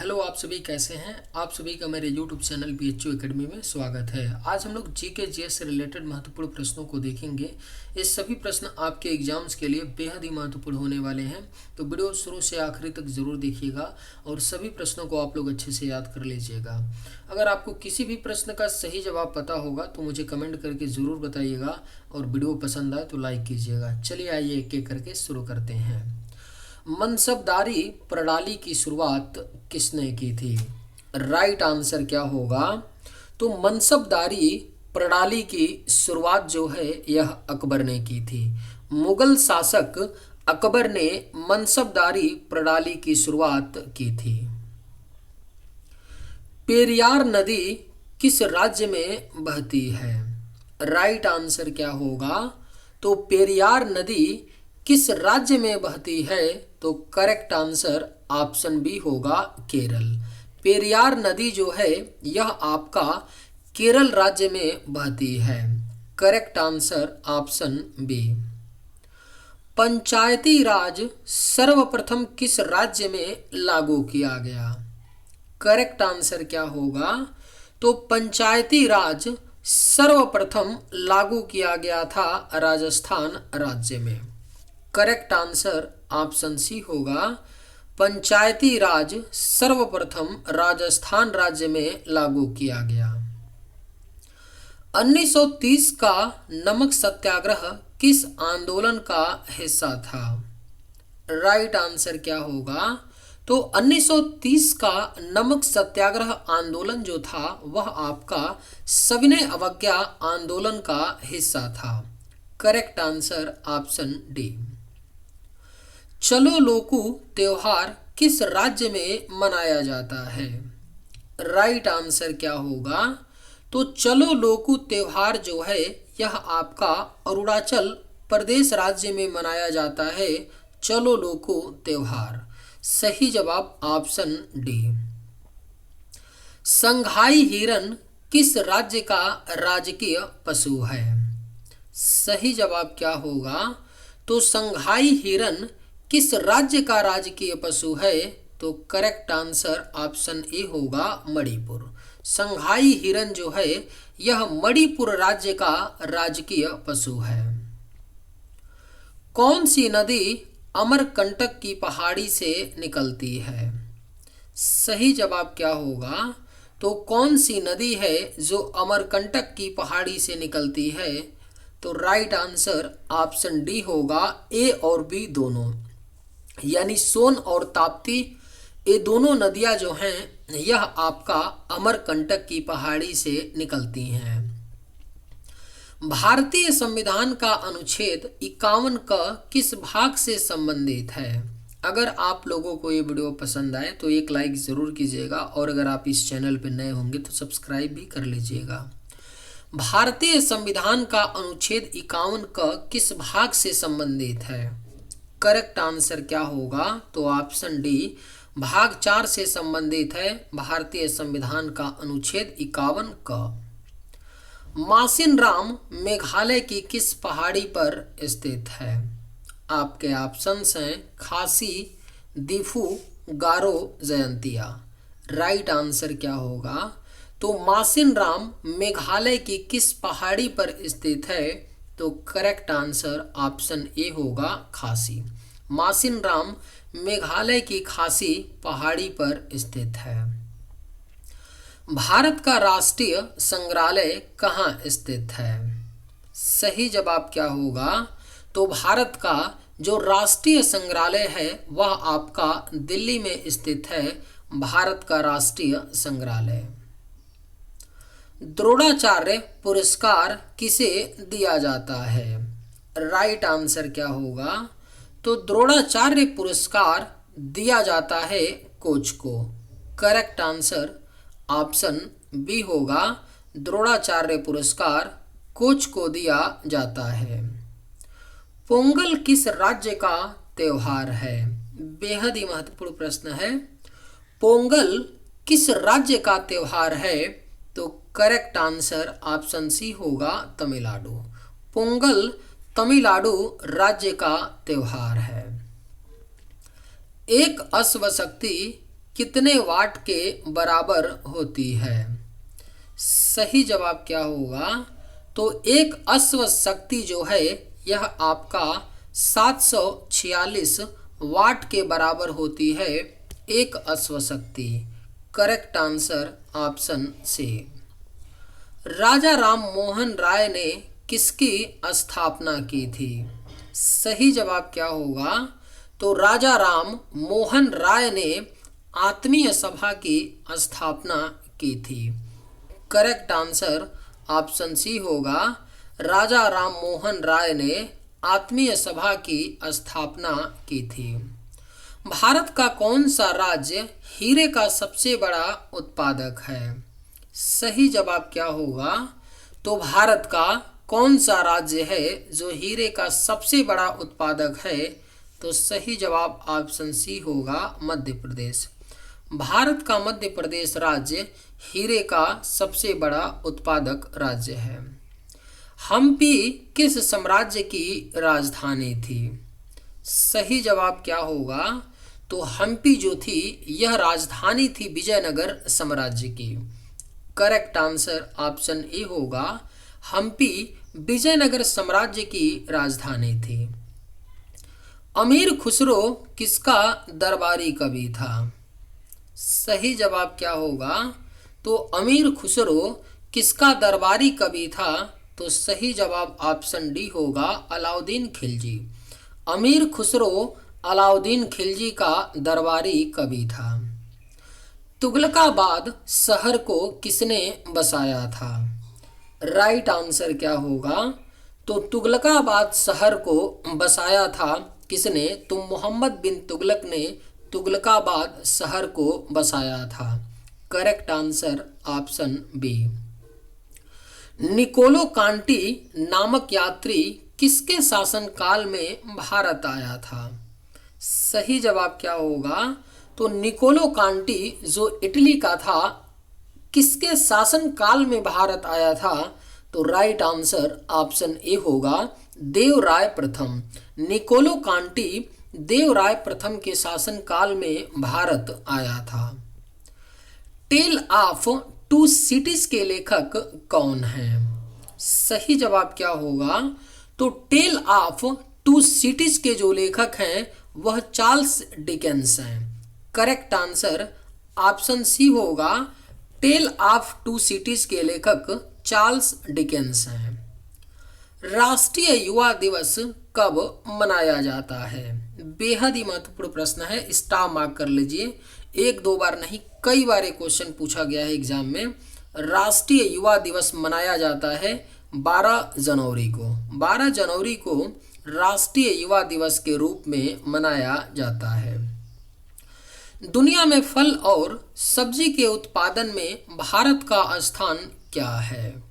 Hello, आप सभी कैसे हैं। आप सभी का मेरे यूट्यूब चैनल BHU एकेडमी में स्वागत है। आज हम लोग जीके जीएस से रिलेटेड महत्वपूर्ण प्रश्नों को देखेंगे। ये सभी प्रश्न आपके एग्जाम्स के लिए बेहद ही महत्वपूर्ण होने वाले हैं, तो वीडियो शुरू से आखिरी तक ज़रूर देखिएगा और सभी प्रश्नों को आप लोग अच्छे से याद कर लीजिएगा। अगर आपको किसी भी प्रश्न का सही जवाब पता होगा तो मुझे कमेंट करके ज़रूर बताइएगा और वीडियो पसंद आए तो लाइक कीजिएगा। चलिए आइए एक एक करके शुरू करते हैं। मनसबदारी प्रणाली की शुरुआत किसने की थी? राइट आंसर क्या होगा? तो मनसबदारी प्रणाली की शुरुआत जो है यह अकबर ने की थी। मुगल शासक अकबर ने मनसबदारी प्रणाली की शुरुआत की थी। पेरियार नदी किस राज्य में बहती है? राइट आंसर क्या होगा? तो पेरियार नदी किस राज्य में बहती है? तो करेक्ट आंसर ऑप्शन बी होगा, केरल। पेरियार नदी जो है यह आपका केरल राज्य में बहती है। Correct answer option B. Panchayati Raj सर्वप्रथम किस राज्य में लागू किया गया? करेक्ट आंसर क्या होगा? तो पंचायती राज सर्वप्रथम लागू किया गया था राजस्थान राज्य में। करेक्ट आंसर ऑप्शन सी होगा। पंचायती राज सर्वप्रथम राजस्थान राज्य में लागू किया गया। 1930 का नमक सत्याग्रह किस आंदोलन का हिस्सा था? राइट आंसर क्या होगा? तो 1930 का नमक सत्याग्रह आंदोलन जो था वह आपका सविनय अवज्ञा आंदोलन का हिस्सा था। Correct answer option D. चलो लोकू त्योहार किस राज्य में मनाया जाता है? राइट आंसर क्या होगा? तो चलो लोकू त्योहार जो है यह आपका अरुणाचल प्रदेश राज्य में मनाया जाता है। चलो लोकू त्योहार। सही जवाब ऑप्शन डी। संघाई हिरन किस राज्य का राजकीय पशु है? सही जवाब क्या होगा? तो संघाई हिरन किस राज्य का राजकीय पशु है? तो करेक्ट आंसर ऑप्शन ए होगा, मणिपुर। संघाई हिरन जो है यह मणिपुर राज्य का राजकीय पशु है। कौन सी नदी अमरकंटक की पहाड़ी से निकलती है? सही जवाब क्या होगा? तो कौन सी नदी है जो अमरकंटक की पहाड़ी से निकलती है? तो राइट आंसर ऑप्शन डी होगा, ए और बी दोनों, यानी सोन और ताप्ती। ये दोनों नदियां जो हैं यह आपका अमरकंटक की पहाड़ी से निकलती हैं। भारतीय संविधान का अनुच्छेद 51 का किस भाग से संबंधित है? अगर आप लोगों को ये वीडियो पसंद आए तो एक लाइक ज़रूर कीजिएगा और अगर आप इस चैनल पर नए होंगे तो सब्सक्राइब भी कर लीजिएगा। भारतीय संविधान का अनुच्छेद 51 का किस भाग से संबंधित है? करेक्ट आंसर क्या होगा? तो ऑप्शन डी, भाग 4 से संबंधित है भारतीय संविधान का अनुच्छेद 51 का। मासिन राम मेघालय की किस पहाड़ी पर स्थित है? आपके ऑप्शंस हैं खासी, दिफू, गारो, जयंतिया। राइट आंसर क्या होगा? तो मासिन राम मेघालय की किस पहाड़ी पर स्थित है? तो करेक्ट आंसर ऑप्शन ए होगा, खासी। मासिन राम मेघालय की खासी पहाड़ी पर स्थित है। भारत का राष्ट्रीय संग्रहालय कहाँ स्थित है? सही जवाब क्या होगा? तो भारत का जो राष्ट्रीय संग्रहालय है वह आपका दिल्ली में स्थित है। भारत का राष्ट्रीय संग्रहालय। द्रोणाचार्य पुरस्कार किसे दिया जाता है? राइट आंसर क्या होगा? तो द्रोणाचार्य पुरस्कार दिया जाता है कोच को। करेक्ट आंसर ऑप्शन बी होगा, द्रोणाचार्य पुरस्कार कोच को दिया जाता है। पोंगल किस राज्य का त्योहार है? बेहद ही महत्वपूर्ण प्रश्न है। पोंगल किस राज्य का त्योहार है? तो करेक्ट आंसर ऑप्शन सी होगा, तमिलनाडु। पोंगल तमिलनाडु राज्य का त्योहार है। एक अश्व शक्ति कितने वाट के बराबर होती है? सही जवाब क्या होगा? तो एक अश्व शक्ति जो है यह आपका 746 वाट के बराबर होती है, एक अश्व शक्ति। Correct answer option C. Raja Ram Mohan Roy ने किसकी स्थापना की थी? सही जवाब क्या होगा? तो राजा राम मोहन राय ने आत्मीय सभा की स्थापना की थी। करेक्ट आंसर ऑप्शन सी होगा। राजा राम मोहन राय ने आत्मीय सभा की स्थापना की थी। भारत का कौन सा राज्य हीरे का सबसे बड़ा उत्पादक है? सही जवाब क्या होगा? तो भारत का कौन सा राज्य है जो हीरे का सबसे बड़ा उत्पादक है? तो सही जवाब ऑप्शन सी होगा, मध्य प्रदेश। भारत का मध्य प्रदेश राज्य हीरे का सबसे बड़ा उत्पादक राज्य है। हम्पी किस साम्राज्य की राजधानी थी? सही जवाब क्या होगा? तो हम्पी जो थी यह राजधानी थी विजयनगर साम्राज्य की। करेक्ट आंसर ऑप्शन ए होगा। हम्पी विजयनगर साम्राज्य की राजधानी थी। अमीर खुसरो किसका दरबारी कवि था? सही जवाब क्या होगा? तो अमीर खुसरो किसका दरबारी कवि था? तो सही जवाब ऑप्शन डी होगा, अलाउद्दीन खिलजी। अमीर खुसरो अलाउद्दीन खिलजी का दरबारी कवि था। तुगलकाबाद शहर को किसने बसाया था? राइट आंसर क्या होगा? तो तुगलकाबाद शहर को बसाया था किसने? तो मोहम्मद बिन तुगलक ने तुगलकाबाद शहर को बसाया था। Correct answer option B. Niccolo Conti नामक यात्री किसके शासनकाल में भारत आया था? सही जवाब क्या होगा? तो निकोलो कांटी जो इटली का था, किसके शासनकाल में भारत आया था? तो राइट आंसर ऑप्शन ए होगा, देवराय प्रथम। निकोलो कांटी देवराय प्रथम के शासनकाल में भारत आया था। टेल ऑफ टू सिटीज के लेखक कौन हैं? सही जवाब क्या होगा? तो टेल ऑफ टू सिटीज के जो लेखक हैं वह चार्ल्स डिकेंस हैं। करेक्ट आंसर ऑप्शन सी होगा। टेल ऑफ टू सिटीज के लेखक चार्ल्स डिकेंस हैं। राष्ट्रीय युवा दिवस कब मनाया जाता है? बेहद ही महत्वपूर्ण प्रश्न है, स्टार मार्क कर लीजिए। एक दो बार नहीं, कई बार ये क्वेश्चन पूछा गया है एग्जाम में। राष्ट्रीय युवा दिवस मनाया जाता है 12 जनवरी को। 12 जनवरी को राष्ट्रीय युवा दिवस के रूप में मनाया जाता है। दुनिया में फल और सब्जी के उत्पादन में भारत का स्थान क्या है?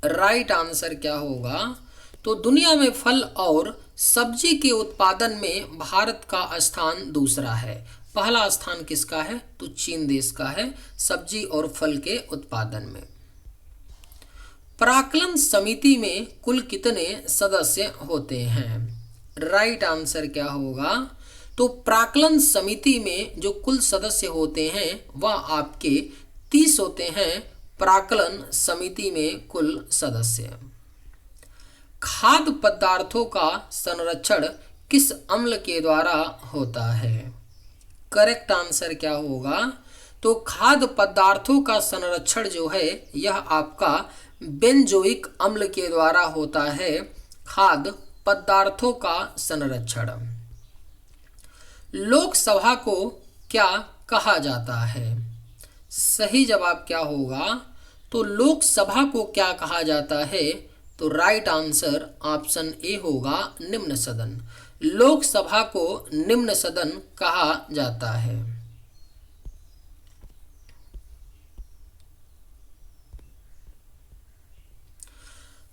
राइट आंसर क्या होगा? तो दुनिया में फल और सब्जी के उत्पादन में भारत का स्थान दूसरा है। पहला स्थान किसका है? तो चीन देश का है सब्जी और फल के उत्पादन में। प्राक्कलन समिति में कुल कितने सदस्य होते हैं? राइट आंसर क्या होगा? तो प्राक्कलन समिति में जो कुल सदस्य होते हैं वह आपके 30 होते हैं। प्राक्कलन समिति में कुल सदस्य। खाद्य पदार्थों का संरक्षण किस अम्ल के द्वारा होता है? करेक्ट आंसर क्या होगा? तो खाद्य पदार्थों का संरक्षण जो है यह आपका बेंजोइक अम्ल के द्वारा होता है। खाद्य पदार्थों का संरक्षण। लोकसभा को क्या कहा जाता है? सही जवाब क्या होगा? तो लोकसभा को क्या कहा जाता है? तो राइट आंसर ऑप्शन ए होगा, निम्न सदन। लोकसभा को निम्न सदन कहा जाता है।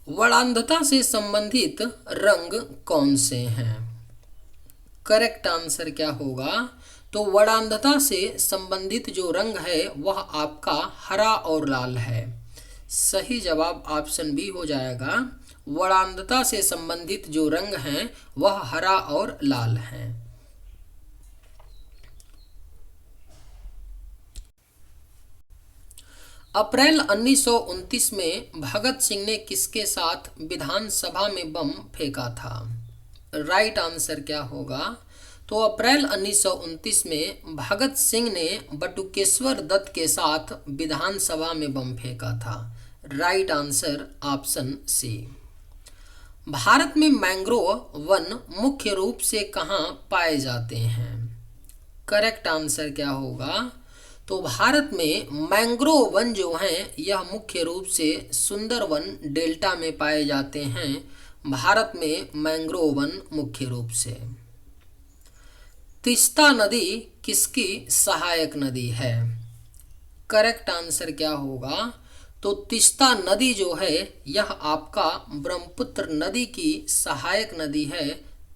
वर्णांधता से संबंधित रंग कौन से हैं? करेक्ट आंसर क्या होगा? तो वर्णांधता से संबंधित जो रंग है वह आपका हरा और लाल है। सही जवाब ऑप्शन बी हो जाएगा। वर्णांधता से संबंधित जो रंग हैं वह हरा और लाल हैं। अप्रैल 1929 में भगत सिंह ने किसके साथ विधानसभा में बम फेंका था? राइट आंसर क्या होगा? तो अप्रैल 1929 में भगत सिंह ने बटुकेश्वर दत्त के साथ विधानसभा में बम फेंका था। Right answer option C. Bharat में मैंग्रोव वन मुख्य रूप से कहाँ पाए जाते हैं? करेक्ट आंसर क्या होगा? तो भारत में मैंग्रोव वन जो हैं यह मुख्य रूप से सुंदरवन डेल्टा में पाए जाते हैं। भारत में मैंग्रोव वन मुख्य रूप से। तीस्ता नदी किसकी सहायक नदी है? करेक्ट आंसर क्या होगा? तो तीस्ता नदी जो है यह आपका ब्रह्मपुत्र नदी की सहायक नदी है,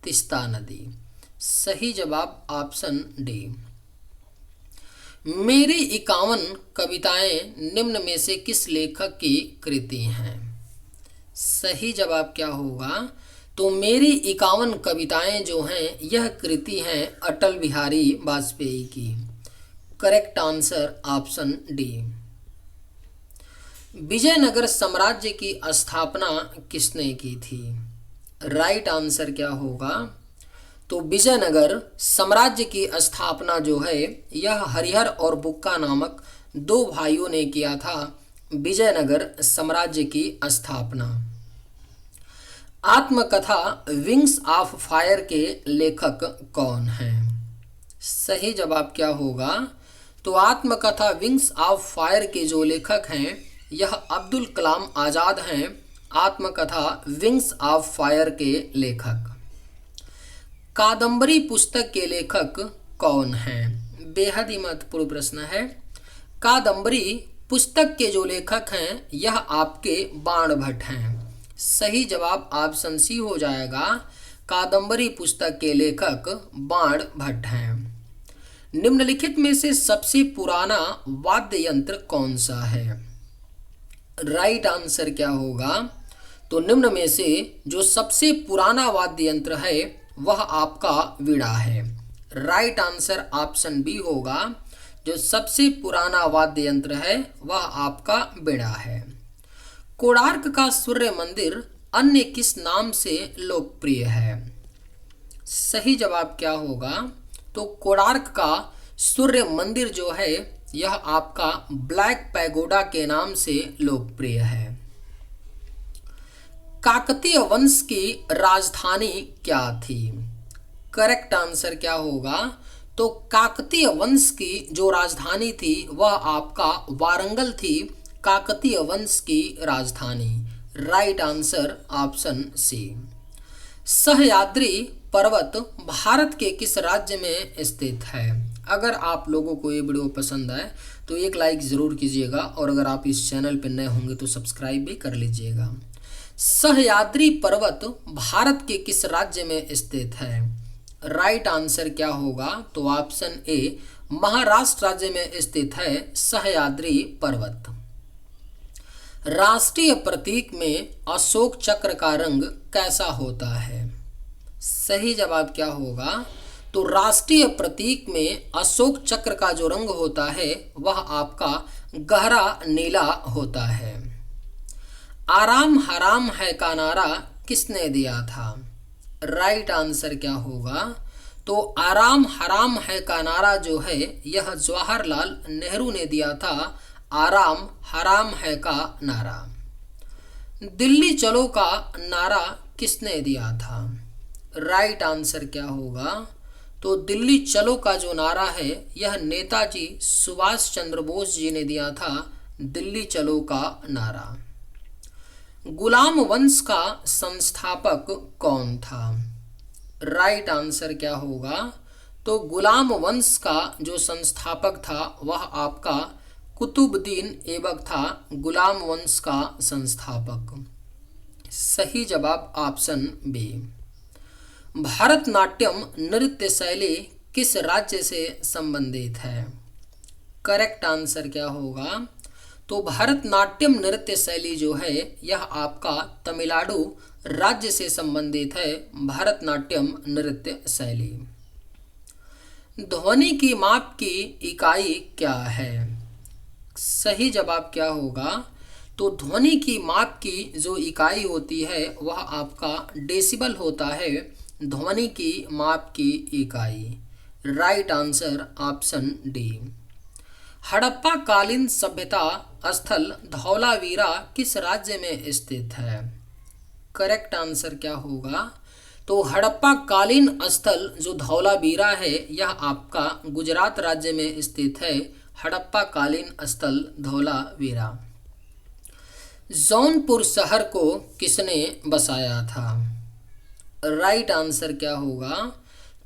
तीस्ता नदी। सही जवाब ऑप्शन डी। मेरी 51 कविताएं निम्न में से किस लेखक की कृति हैं? सही जवाब क्या होगा? तो मेरी 51 कविताएं जो हैं यह कृति हैं अटल बिहारी वाजपेयी की। Correct answer option D. Vijayanagara साम्राज्य की स्थापना किसने की थी? राइट आंसर क्या होगा? तो विजयनगर साम्राज्य की स्थापना जो है यह हरिहर और बुक्का नामक दो भाइयों ने किया था। विजयनगर साम्राज्य की स्थापना। आत्मकथा विंग्स ऑफ फायर के लेखक कौन हैं? सही जवाब क्या होगा? तो आत्मकथा विंग्स ऑफ फायर के जो लेखक हैं यह अब्दुल कलाम आज़ाद हैं। आत्मकथा विंग्स ऑफ फायर के लेखक। कादम्बरी पुस्तक के लेखक कौन हैं? बेहद ही महत्वपूर्ण प्रश्न है। कादम्बरी पुस्तक के जो लेखक हैं यह आपके बाण भट्ट हैं। सही जवाब ऑप्शन सी हो जाएगा। कादम्बरी पुस्तक के लेखक बाण भट्ट हैं। निम्नलिखित में से सबसे पुराना वाद्य यंत्र कौन सा है? राइट आंसर क्या होगा? तो निम्न में से जो सबसे पुराना वाद्य यंत्र है वह आपका वीणा है। राइट आंसर ऑप्शन बी होगा। जो सबसे पुराना वाद्य यंत्र है वह आपका वीणा है। कोणार्क का सूर्य मंदिर अन्य किस नाम से लोकप्रिय है? सही जवाब क्या होगा? तो कोणार्क का सूर्य मंदिर जो है यह आपका ब्लैक पैगोडा के नाम से लोकप्रिय है। काकतीय वंश की राजधानी क्या थी? करेक्ट आंसर क्या होगा? तो काकतीय वंश की जो राजधानी थी वह आपका वारंगल थी। काकतीय वंश की राजधानी। Right answer option C. Sahyadri पर्वत भारत के किस राज्य में स्थित है? अगर आप लोगों को ये वीडियो पसंद आए तो एक लाइक ज़रूर कीजिएगा और अगर आप इस चैनल पर नए होंगे तो सब्सक्राइब भी कर लीजिएगा। सह्याद्री पर्वत भारत के किस राज्य में स्थित है? राइट आंसर क्या होगा? तो ऑप्शन ए महाराष्ट्र राज्य में स्थित है सह्याद्री पर्वत। राष्ट्रीय प्रतीक में अशोक चक्र का रंग कैसा होता है? सही जवाब क्या होगा? तो राष्ट्रीय प्रतीक में अशोक चक्र का जो रंग होता है वह आपका गहरा नीला होता है। आराम हराम है का नारा किसने दिया था? राइट आंसर क्या होगा? तो आराम हराम है का नारा जो है यह जवाहरलाल नेहरू ने दिया था। आराम हराम है का नारा। दिल्ली चलो का नारा किसने दिया था? राइट आंसर क्या होगा? तो दिल्ली चलो का जो नारा है यह नेताजी सुभाष चंद्र बोस जी ने दिया था। दिल्ली चलो का नारा। गुलाम वंश का संस्थापक कौन था? राइट आंसर क्या होगा? तो गुलाम वंश का जो संस्थापक था वह आपका कुतुबुद्दीन ऐबक था। गुलाम वंश का संस्थापक। सही जवाब ऑप्शन बी। भारतनाट्यम नृत्य शैली किस राज्य से संबंधित है? करेक्ट आंसर क्या होगा? तो भारतनाट्यम नृत्य शैली जो है यह आपका तमिलनाडु राज्य से संबंधित है। भारतनाट्यम नृत्य शैली। ध्वनि की माप की इकाई क्या है? सही जवाब क्या होगा? तो ध्वनि की माप की जो इकाई होती है वह आपका डेसिबल होता है, ध्वनि की माप की इकाई। Right answer option D. Harappa कालीन सभ्यता स्थल धौलावीरा किस राज्य में स्थित है? करेक्ट आंसर क्या होगा? तो हड़प्पा कालीन स्थल जो धौलावीरा है यह आपका गुजरात राज्य में स्थित है। हड़प्पा कालीन स्थल धौलावीरा। जौनपुर शहर को किसने बसाया था? राइट आंसर क्या होगा?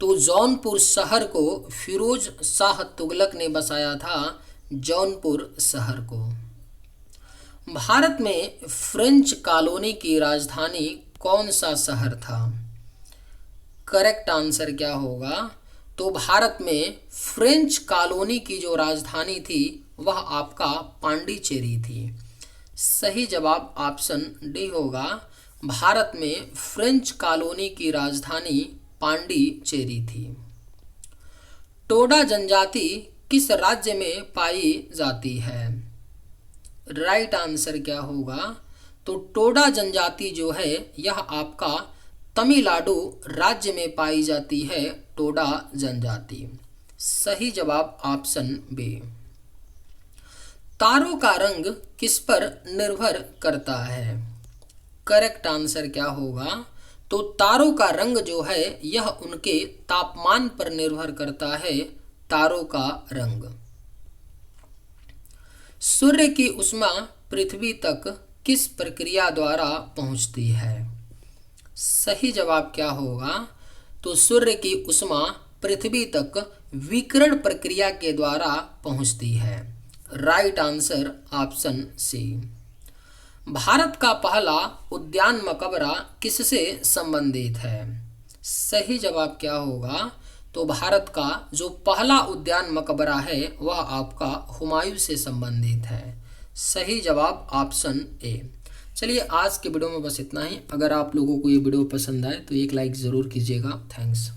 तो जौनपुर शहर को फिरोज शाह तुगलक ने बसाया था, जौनपुर शहर को। भारत में फ्रेंच कॉलोनी की राजधानी कौन सा शहर था? करेक्ट आंसर क्या होगा? तो भारत में फ्रेंच कॉलोनी की जो राजधानी थी वह आपका पांडिचेरी थी। सही जवाब ऑप्शन डी होगा। भारत में फ्रेंच कॉलोनी की राजधानी पांडिचेरी थी। टोडा जनजाति किस राज्य में पाई जाती है? राइट आंसर क्या होगा? तो टोडा जनजाति जो है यह आपका तमिलनाडु राज्य में पाई जाती है, टोडा जनजाति। सही जवाब ऑप्शन बी। तारों का रंग किस पर निर्भर करता है? करेक्ट आंसर क्या होगा? तो तारों का रंग जो है यह उनके तापमान पर निर्भर करता है, तारों का रंग। सूर्य की ऊष्मा पृथ्वी तक किस प्रक्रिया द्वारा पहुंचती है? सही जवाब क्या होगा? तो सूर्य की ऊष्मा पृथ्वी तक विकिरण प्रक्रिया के द्वारा पहुंचती है। Right answer option C. Bharat का पहला उद्यान मकबरा किससे संबंधित है? सही जवाब क्या होगा? तो भारत का जो पहला उद्यान मकबरा है वह आपका हुमायूं से संबंधित है। सही जवाब ऑप्शन ए। चलिए आज के वीडियो में बस इतना ही। अगर आप लोगों को ये वीडियो पसंद आए तो एक लाइक ज़रूर कीजिएगा। थैंक्स।